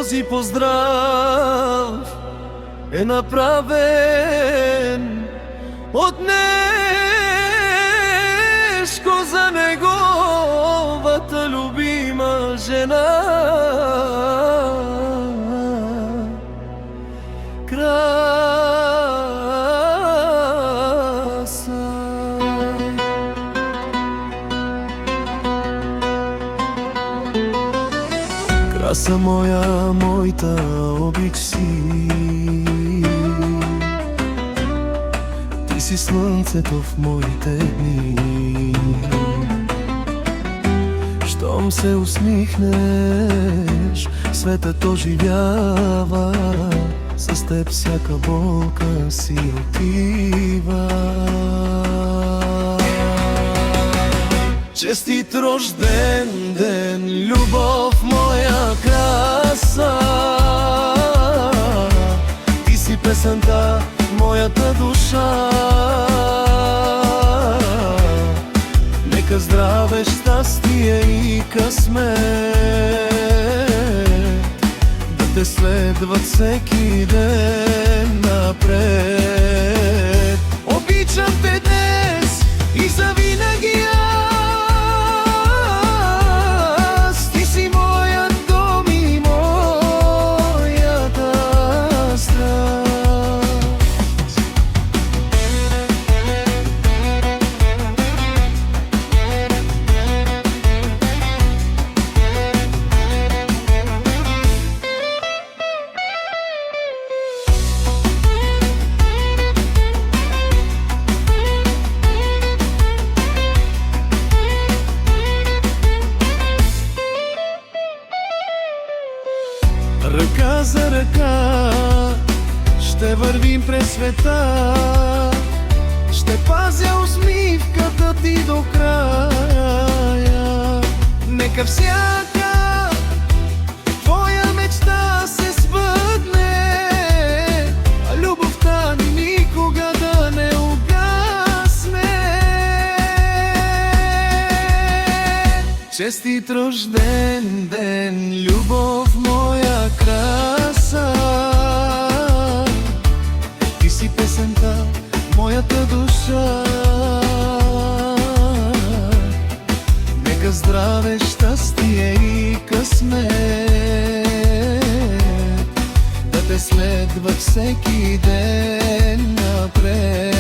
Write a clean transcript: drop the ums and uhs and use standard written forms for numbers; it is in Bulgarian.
този поздрав е направен от Нешко за неговата любима жена. Краса моя, моята обич си, ти си слънцето в моите дни. Щом се усмихнеш, светът оживява, с теб всяка болка си отива. Честит рожден ден, любов моя краса, ти си песента в моята душа. Нека здраве, щастие и късмет да те следват всеки ден напред. Обичам те днес и завинаги. Ръка за ръка ще вървим през света, ще пазя усмивката ти до края. Нека всяка твоя мечта се сбъдне, а любовта ни никога да не угасне. Честит рожден ден, любов моя краса, ти си песента в моята душа. Нека здраве, щастие и късмет да те следва всеки ден напред.